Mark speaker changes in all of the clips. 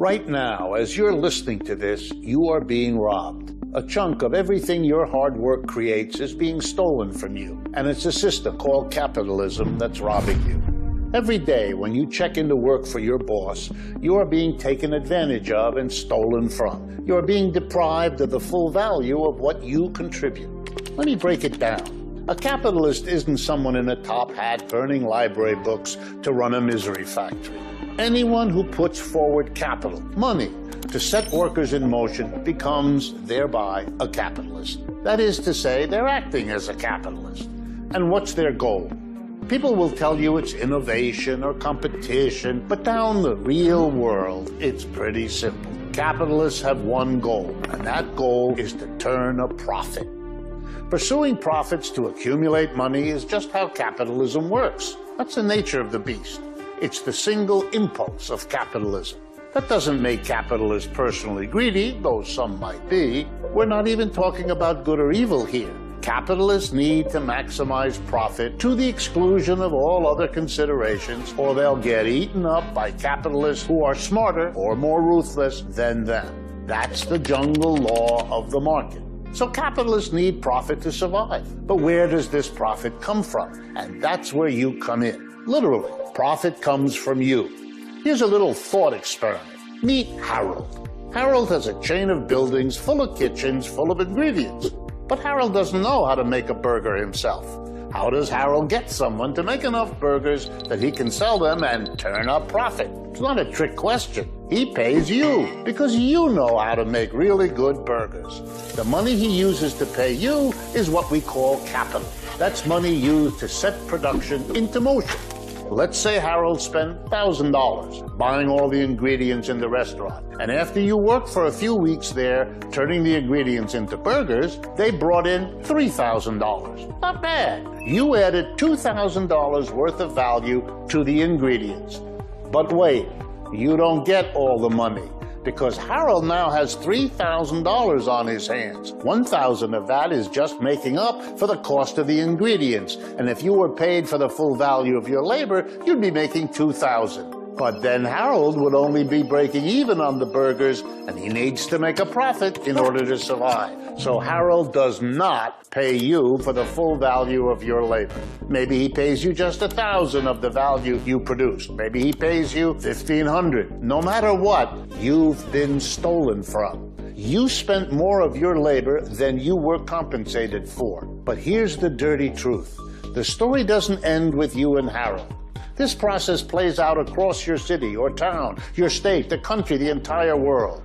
Speaker 1: Right now, as you're listening to this, you are being robbed. A chunk of everything your hard work creates is being stolen from you, and it's a system called capitalism that's robbing you. Every day when you check into work for your boss, you are being taken advantage of and stolen from. You are being deprived of the full value of what you contribute. Let me break it down. A capitalist isn't someone in a top hat burning library books to run a misery factory. Anyone who puts forward capital, money, to set workers in motion becomes thereby a capitalist. That is to say, they're acting as a capitalist. And what's their goal? People will tell you it's innovation or competition, but down the real world, it's pretty simple. Capitalists have one goal, and that goal is to turn a profit. Pursuing profits to accumulate money is just how capitalism works. That's the nature of the beast. It's the single impulse of capitalism. That doesn't make capitalists personally greedy, though some might be. We're not even talking about good or evil here. Capitalists need to maximize profit to the exclusion of all other considerations, or they'll get eaten up by capitalists who are smarter or more ruthless than them. That's the jungle law of the market. So capitalists need profit to survive. But where does this profit come from? And that's where you come in. Literally, profit comes from you. Here's a little thought experiment. Meet Harold. Harold has a chain of buildings full of kitchens full of ingredients. But Harold doesn't know how to make a burger himself. How does Harold get someone to make enough burgers that he can sell them and turn up profit? It's not a trick question. He pays you because you know how to make really good burgers. The money he uses to pay you is what we call capital. That's money used to set production into motion. Let's say Harold spent $1,000 buying all the ingredients in the restaurant. And after you worked for a few weeks there, turning the ingredients into burgers, they brought in $3,000. Not bad. You added $2,000 worth of value to the ingredients. But wait, you don't get all the money, because Harold now has $3,000 on his hands. $1,000 of that is just making up for the cost of the ingredients. And if you were paid for the full value of your labor, you'd be making $2,000. But then Harold would only be breaking even on the burgers, and he needs to make a profit in order to survive. So Harold does not pay you for the full value of your labor. Maybe he pays you just $1,000 of the value you produced. Maybe he pays you $1,500. No matter what, you've been stolen from. You spent more of your labor than you were compensated for. But here's the dirty truth. The story doesn't end with you and Harold. This process plays out across your city or town, your state, the country, the entire world.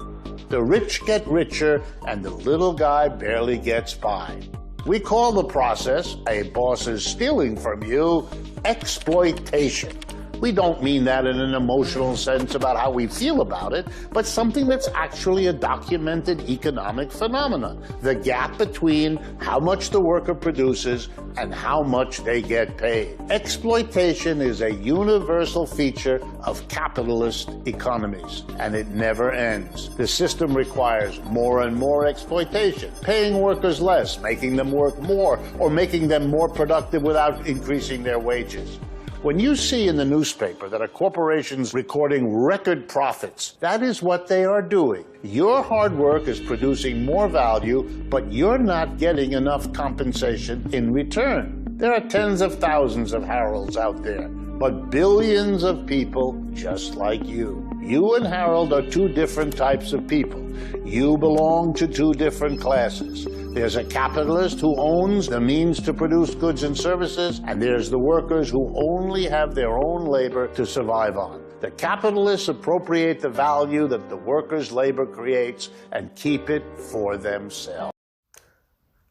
Speaker 1: The rich get richer, and the little guy barely gets by. We call the process, a boss is stealing from you, exploitation. We don't mean that in an emotional sense about how we feel about it, but something that's actually a documented economic phenomenon. The gap between how much the worker produces and how much they get paid. Exploitation is a universal feature of capitalist economies, and it never ends. The system requires more and more exploitation, paying workers less, making them work more, or making them more productive without increasing their wages. When you see in the newspaper that a corporation's recording record profits, that is what they are doing. Your hard work is producing more value, but you're not getting enough compensation in return. There are tens of thousands of Harolds out there, but billions of people just like you. You and Harold are two different types of people. You belong to two different classes. There's a capitalist who owns the means to produce goods and services, and there's the workers who only have their own labor to survive on. The capitalists appropriate the value that the workers' labor creates and keep it for themselves.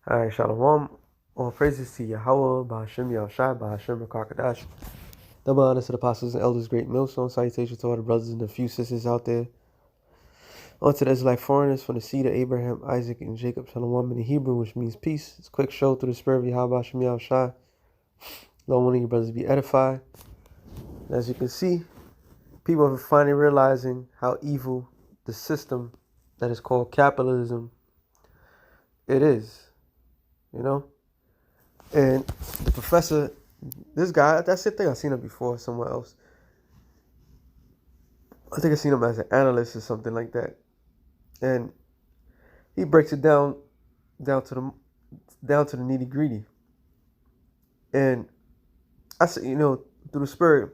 Speaker 2: All right, Shalom. All praises to Yahweh, Ba'ashem Yahushai, Ba'ashem Rakakadash. Double honors to the apostles and elders, great millstone. Salutations to all the brothers and the few sisters out there. On to the Israelite foreigners from the seed of Abraham, Isaac, and Jacob. Shalom in the Hebrew, which means peace. It's a quick show through the spirit of Yahweh Ba'ashem Yahushai. Lord, one of you brothers be edified. And as you can see, people are finally realizing how evil the system that is called capitalism it is. You know? And the professor, this guy, that's the thing, I've seen him before somewhere else. I think I seen him as an analyst or something like that, and he breaks it down to the down to the nitty gritty. And I see, through the spirit,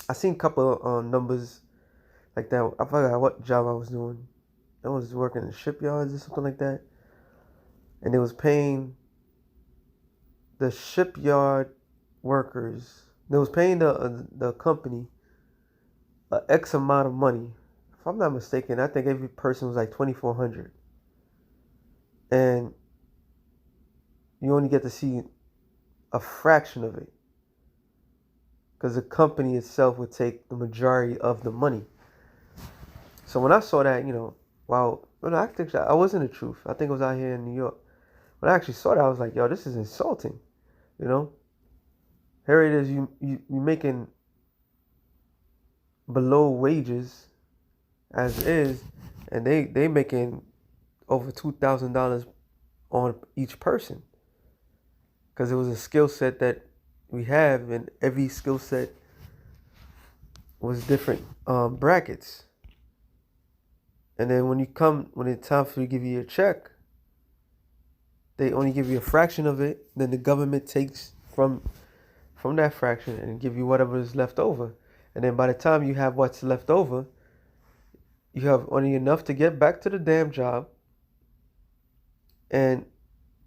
Speaker 2: I seen a couple of numbers like that. I forgot what job I was doing. I was working in shipyards or something like that, and it was paying the shipyard workers. They was paying the company a X amount of money. If I'm not mistaken, I think every person was like 2,400, and you only get to see a fraction of it because the company itself would take the majority of the money. So when I saw that, wow, I think I wasn't the truth. I think it was out here in New York. When I actually saw that, I was like, yo, this is insulting. Here it is, you making below wages as is, and they making over $2,000 on each person, because it was a skill set that we have, and every skill set was different brackets. And then when it's time for you to give you your check, they only give you a fraction of it. Then the government takes from that fraction and give you whatever is left over. And then by the time you have what's left over, you have only enough to get back to the damn job. And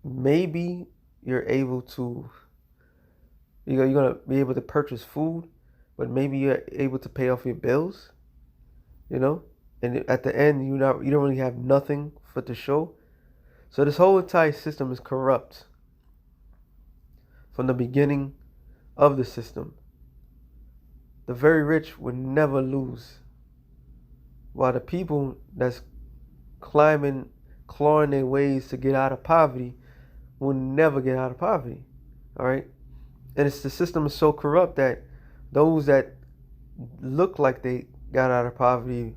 Speaker 2: maybe you're going to be able to purchase food, but maybe you're able to pay off your bills, and at the end, you don't really have nothing for to show. So this whole entire system is corrupt from the beginning of the system. The very rich would never lose, while the people that's clawing their ways to get out of poverty will never get out of poverty. All right, and the system is so corrupt that those that look like they got out of poverty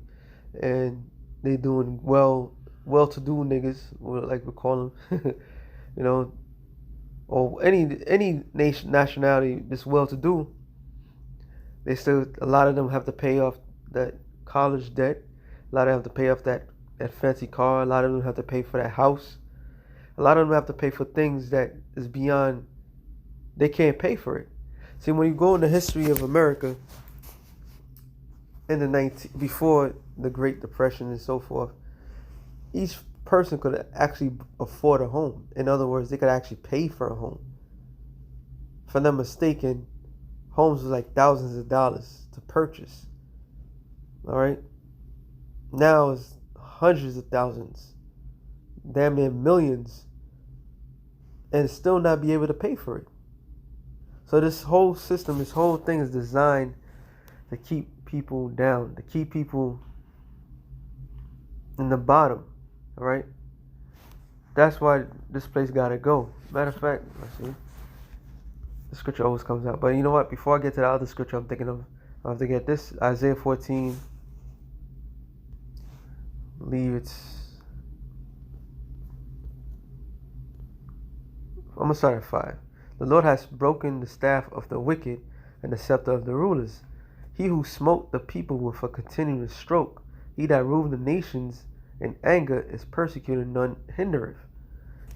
Speaker 2: and they doing well-to-do niggas, like we call them, or any nationality that's well-to-do, a lot of them have to pay off that college debt. A lot of them have to pay off that fancy car. A lot of them have to pay for that house. A lot of them have to pay for things that is beyond, they can't pay for it. See, when you go in the history of America before the Great Depression and so forth, each person could actually afford a home. In other words, they could actually pay for a home. If I'm not mistaken, homes was like thousands of dollars to purchase. All right. Now it's hundreds of thousands, damn near millions, and still not be able to pay for it. So this whole system, this whole thing is designed to keep people down, to keep people in the bottom. All right. That's why this place gotta go. Matter of fact, let's see. The scripture always comes out. But you know what? Before I get to the other scripture I'm thinking of, I have to get this. Isaiah 14. I believe I'm going to start at 5. The Lord has broken the staff of the wicked and the scepter of the rulers. He who smote the people with a continuous stroke, he that ruled the nations in anger is persecuted, none hindereth.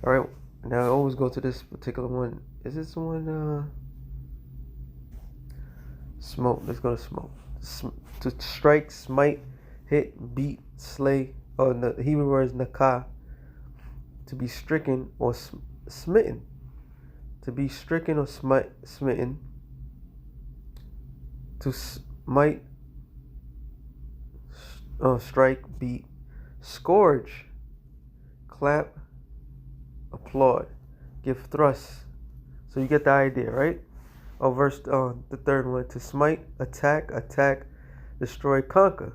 Speaker 2: All right. Now I always go to this particular one. Is this the one? Smote. Let's go to smote. To strike, smite, hit, beat, slay. Oh, the Hebrew word is nakah. To be stricken or smitten. To be stricken or smitten. To smite, strike, beat, scourge, clap, applaud, give thrust. So you get the idea, right? Verse the third one: to smite, attack, destroy, conquer,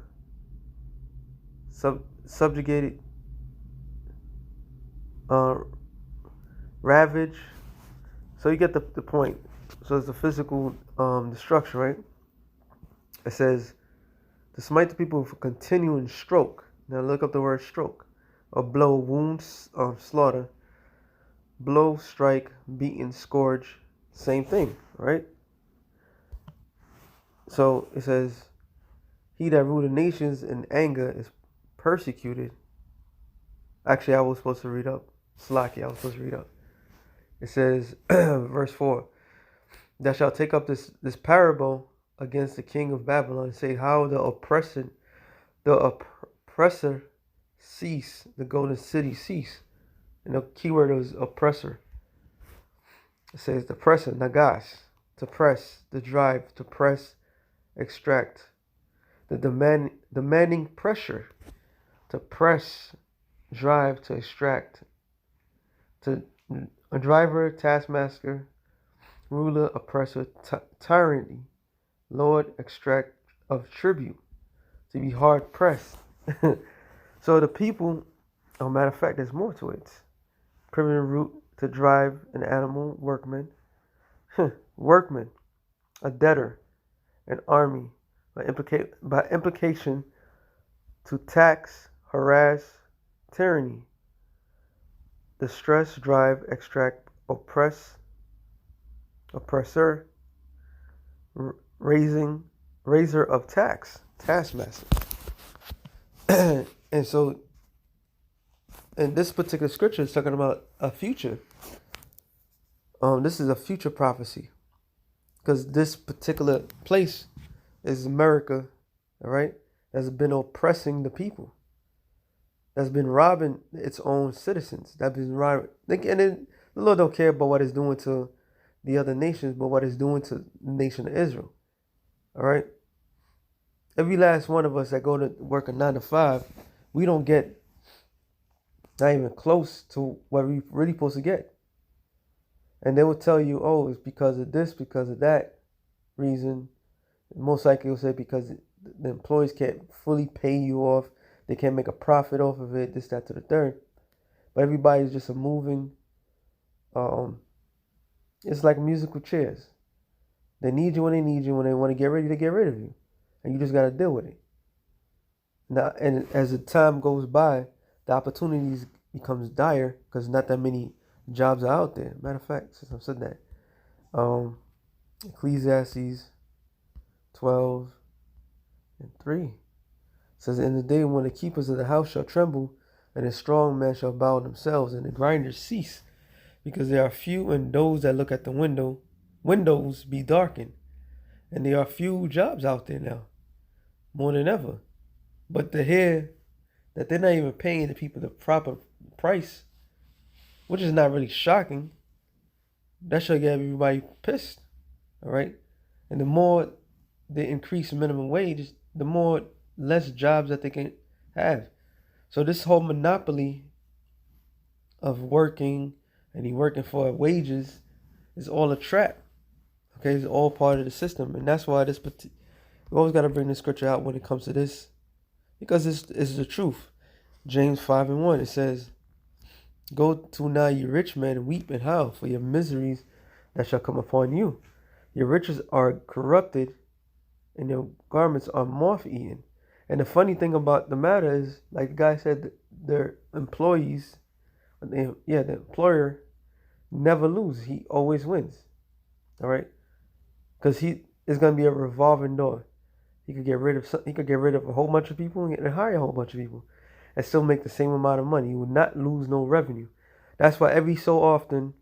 Speaker 2: subjugate, ravage. So you get the point. So it's the physical destruction, right? It says to smite the people with a continuing stroke. Now look up the word stroke. A blow, wound, slaughter. Blow, strike, beaten, scourge, same thing, right? So it says, He that ruled the nations in anger is persecuted. Actually, I was supposed to read up. Slaki, I was supposed to read up. It says, verse 4, thou shalt take up this parable against the king of Babylon and say how the oppressor cease, the golden city cease. And the key word is oppressor. It says the presser, nagas, to press, the drive, to press, extract. The demanding pressure, to press, drive, to extract. To a driver, taskmaster, ruler, oppressor, tyranny, lord, extract of tribute, to be hard pressed. So the people, matter of fact, there's more to it. Primitive root, to drive an animal, workman, workman, a debtor, an army, by implication, to tax, harass, tyranny, distress, drive, extract, oppress, oppressor, raiser of tax, taskmaster. And so, in this particular scripture is talking about a future. This is a future prophecy, because this particular place is America, all right, that's been oppressing the people, that's been robbing its own citizens, that's been robbing. And then the Lord don't care about what it's doing to the other nations, but what it's doing to the nation of Israel, all right. Every last one of us that go to work a 9 to 5, we don't get not even close to what we really supposed to get. And they will tell you, oh, it's because of this, because of that reason. Most likely will say because the employees can't fully pay you off. They can't make a profit off of it, this, that, to the third. But everybody's just a moving, it's like musical chairs. They need you when they need you. When they want to get ready, they get rid of you. And you just got to deal with it. Now, and as the time goes by, the opportunities becomes dire because not that many jobs are out there. Matter of fact, since I've said that, Ecclesiastes 12:3 says, in the day when the keepers of the house shall tremble, and the strong men shall bow themselves, and the grinders cease, because there are few, and those that look at the windows be darkened. And there are few jobs out there now, more than ever. But to hear that they're not even paying the people the proper price, which is not really shocking, that should get everybody pissed, all right? And the more they increase minimum wage, the more less jobs that they can have. So this whole monopoly of working and he working for wages is all a trap. Okay, it's all part of the system. And that's why we always got to bring the scripture out when it comes to this, because it's the truth. James 5:1, it says, go to now, you rich men, and weep and howl for your miseries that shall come upon you. Your riches are corrupted, and your garments are moth-eaten. And the funny thing about the matter is, like the guy said, their employees, the employer never loses. He always wins. All right, because it's gonna be a revolving door. He could get rid of a whole bunch of people and hire a whole bunch of people, and still make the same amount of money. He would not lose no revenue. That's why every so often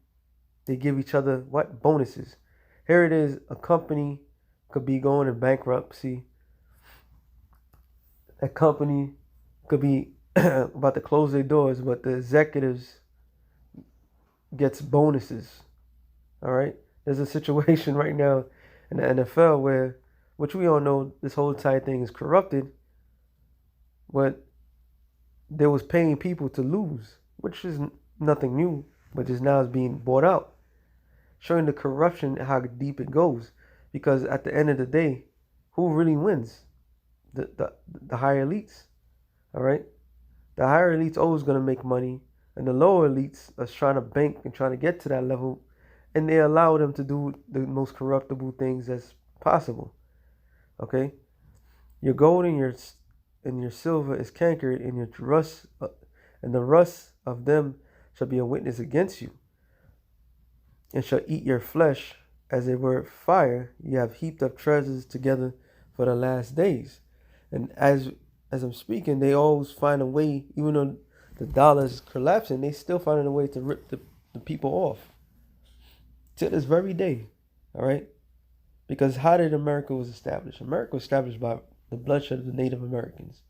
Speaker 2: they give each other what bonuses. Here it is, a company could be going in bankruptcy. A company could be about to close their doors, but the executives gets bonuses. All right, there's a situation right now in the NFL where, which we all know, this whole entire thing is corrupted, but they was paying people to lose, which is nothing new, but just now is being bought out, showing the corruption, how deep it goes. Because at the end of the day, who really wins? The higher elites, all right? The higher elites always going to make money, and the lower elites are trying to bank and trying to get to that level, and they allow them to do the most corruptible things as possible, okay? Your gold and your silver is cankered, and your rust, and the rust of them shall be a witness against you, and shall eat your flesh as it were fire. You have heaped up treasures together for the last days. And as I'm speaking, they always find a way, even though the dollar is collapsing, they still finding a way to rip the people off to this very day. All right, because how did America was established? America was established by the bloodshed of the Native Americans.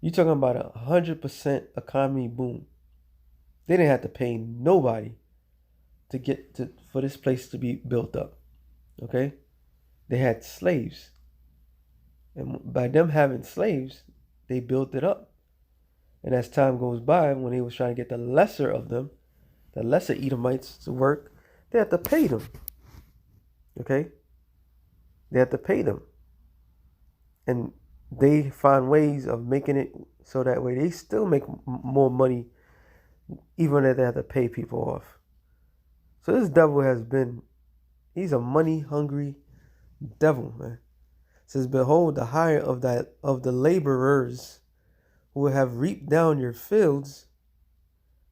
Speaker 2: You're talking about 100% economy boom. They didn't have to pay nobody to get to for this place to be built up. Okay, they had slaves, and by them having slaves, they built it up. And as time goes by, when they was trying to get the lesser of them, the lesser Edomites to work, they had to pay them. Okay, they had to pay them, and they find ways of making it so that way they still make more money, even if they have to pay people off. So this devil he's a money hungry devil, man. It says, behold, the hire of the laborers who have reaped down your fields,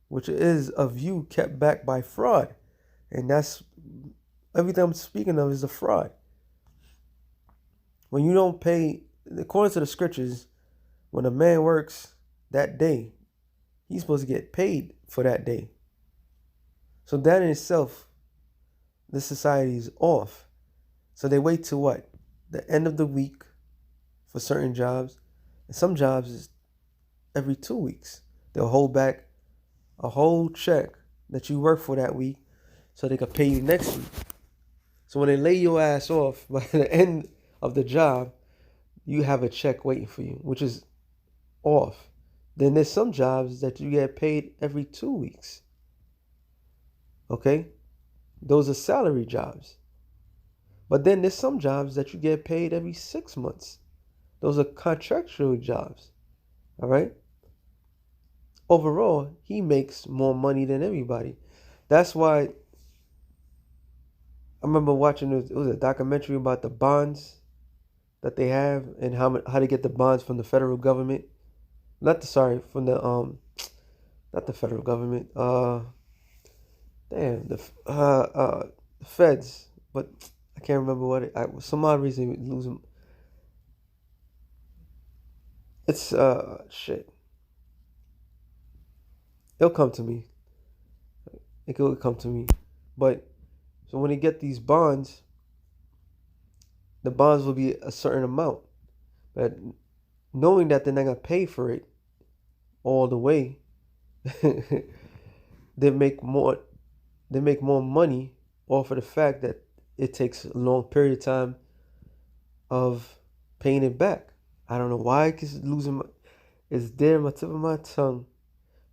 Speaker 2: which is of you kept back by fraud. And that's everything I'm speaking of is a fraud. When you don't pay, according to the scriptures, when a man works that day, he's supposed to get paid for that day. So that in itself, the society is off. So they wait to what? The end of the week for certain jobs. And some jobs is every 2 weeks. They'll hold back a whole check that you work for that week so they can pay you next week. So when they lay your ass off, by the end of the job, you have a check waiting for you, which is off. Then there's some jobs that you get paid every 2 weeks. Okay? Those are salary jobs. But then there's some jobs that you get paid every 6 months. Those are contractual jobs. All right? Overall, he makes more money than everybody. That's why I remember watching, it was a documentary about the bonds that they have and how to get the bonds from the federal government. From the not the federal government. The feds, but I can't remember what some odd reason losing. It's shit. It'll come to me. It will come to me. But so when they get these bonds, the bonds will be a certain amount. But knowing that they're not gonna pay for it all the way, they make more money off of the fact that it takes a long period of time of paying it back. I don't know why it's losing it's there on my tip of my tongue,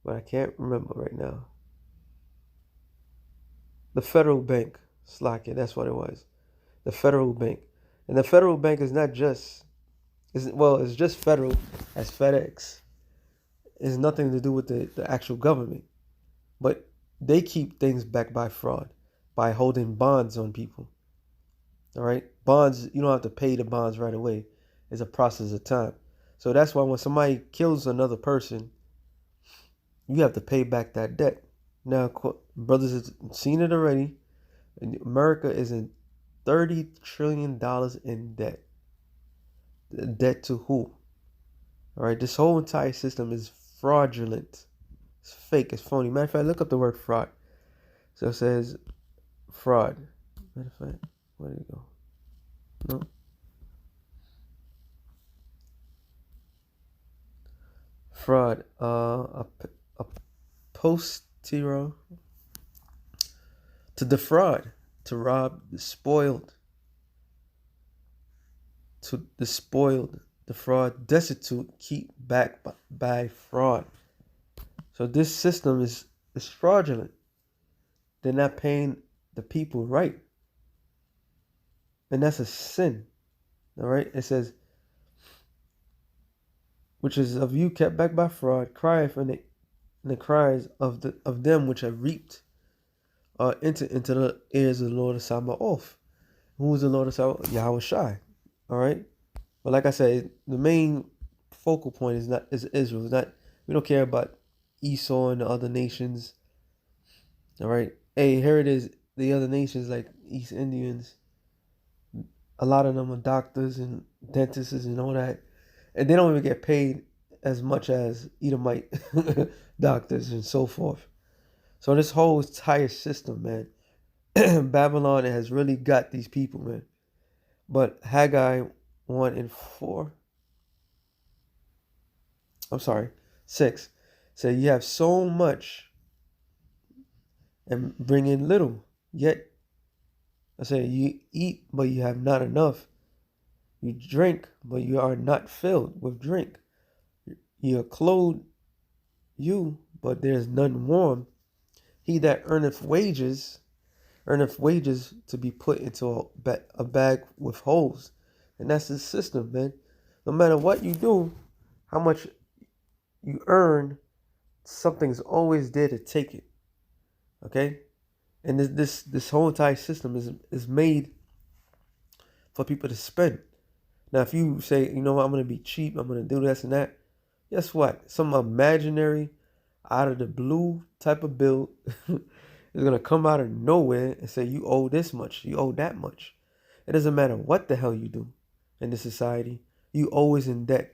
Speaker 2: but I can't remember right now. The federal bank, Slack it, that's what it was. The federal bank. And the federal bank is not just it's just federal as FedEx. It's nothing to do with the actual government. But they keep things back by fraud, by holding bonds on people. All right? Bonds, you don't have to pay the bonds right away. It's a process of time. So that's why when somebody kills another person, you have to pay back that debt. Now, brothers have seen it already. America is in $30 trillion in debt. Debt to who? All right, this whole entire system is fraudulent. It's fake. It's phony. Matter of fact, look up the word fraud. So it says fraud. Matter of fact, where did it go? No. Fraud. A posterior. To defraud, to rob, spoiled. To the spoiled, defraud, destitute, keep back by fraud. So this system is fraudulent. They're not paying the people right. And that's a sin. All right? It says, which is of you kept back by fraud, cry from the cries of them which have reaped into the ears of the Lord of Sabaoth. Who is the Lord of Sabaoth? Yahweh Shai. All right? But like I said, the main focal point is Israel. It's not, we don't care about Esau and the other nations. All right? Hey, here it is. The other nations like East Indians, a lot of them are doctors and dentists and all that, and they don't even get paid as much as Edomite doctors and so forth. So this whole entire system, man, Babylon has really got these people, man. But Haggai 1 and 4, I'm sorry, 6, said you have so much and bring in little, yet I said you eat, but you have not enough. You drink, but you are not filled with drink. You are clothed, but there is none warm. He that earneth wages to be put into a bag with holes. And that's the system, man. No matter what you do, how much you earn, something's always there to take it. Okay? And this whole entire system is made for people to spend. Now, if you say, you know what, I'm going to be cheap, I'm going to do this and that, guess what? Some imaginary, out of the blue type of bill is going to come out of nowhere and say, you owe this much, you owe that much. It doesn't matter what the hell you do in the society. You always indebted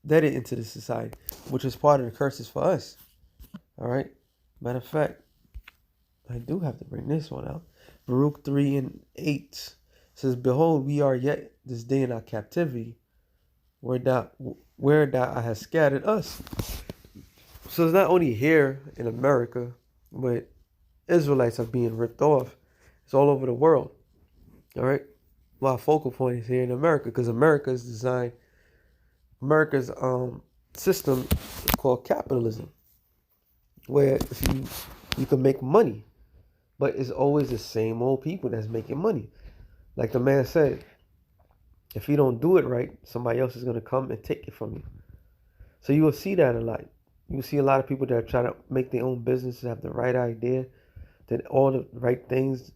Speaker 2: into the society, which is part of the curses for us. All right? Matter of fact, I do have to bring this one out. Baruch 3 and 8 says, behold, we are yet this day in our captivity, where thou hast scattered us. So it's not only here in America, but Israelites are being ripped off. It's all over the world. All right? Well, our focal point is here in America, because America's system is called capitalism, where you can make money, but it's always the same old people that's making money. Like the man said, if you don't do it right, somebody else is going to come and take it from you. So you will see that a lot. You will see a lot of people that are trying to make their own businesses, have the right idea, that all the right things,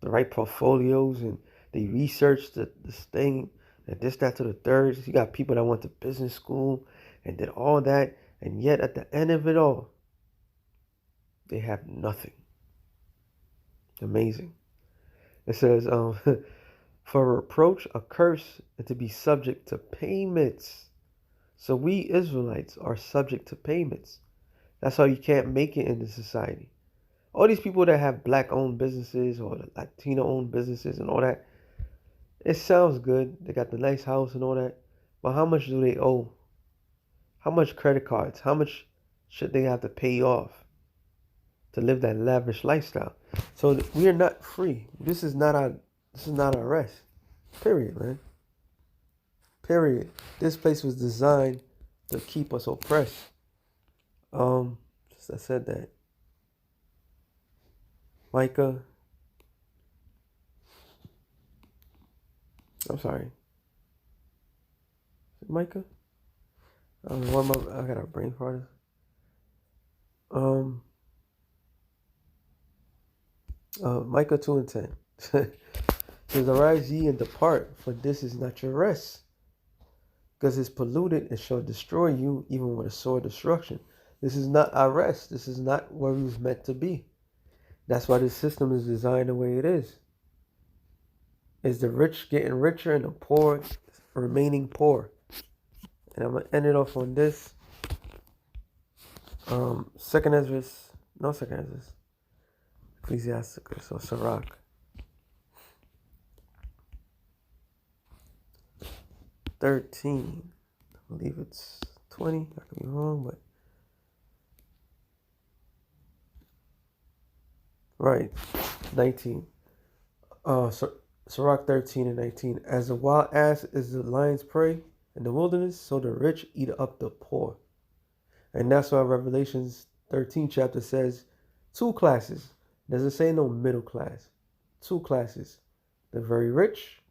Speaker 2: the right portfolios, and they research this thing, and this, that, to the third. You got people that went to business school and did all that, and yet at the end of it all, they have nothing. Amazing. It says, for reproach, a curse, and to be subject to payments. So we Israelites are subject to payments. That's how you can't make it in the society. All these people that have black-owned businesses or Latino-owned businesses and all that, it sounds good. They got the nice house and all that. But how much do they owe? How much credit cards? How much should they have to pay off to live that lavish lifestyle? So we are not free. This is not our rest. Period, man. Period. This place was designed to keep us oppressed. Just I said that. Micah. I'm sorry. Is it Micah? I don't know what I got a brain fart. Micah 2 and 10. Says, arise ye and depart, for this is not your rest. Because it's polluted, it shall destroy you, even with a sword destruction. This is not our rest. This is not where we was meant to be. That's why this system is designed the way it is. Is the rich getting richer and the poor remaining poor. And I'm going to end it off on this. Ecclesiasticus, so Sirach. 13. I believe it's 20. I could be wrong, but right. 19. Sirach 13 and 19. As the wild ass is the lion's prey in the wilderness, so the rich eat up the poor. And that's why Revelations 13 chapter says 2 classes. It doesn't say no middle class. 2 classes. The very rich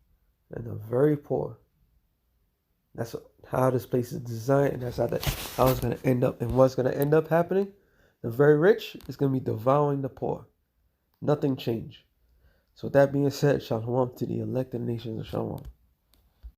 Speaker 2: and the very poor. That's how this place is designed, and that's how it's going to end up. And what's going to end up happening? The very rich is going to be devouring the poor. Nothing changed. So with that being said, shalom to the elected nations of shalom.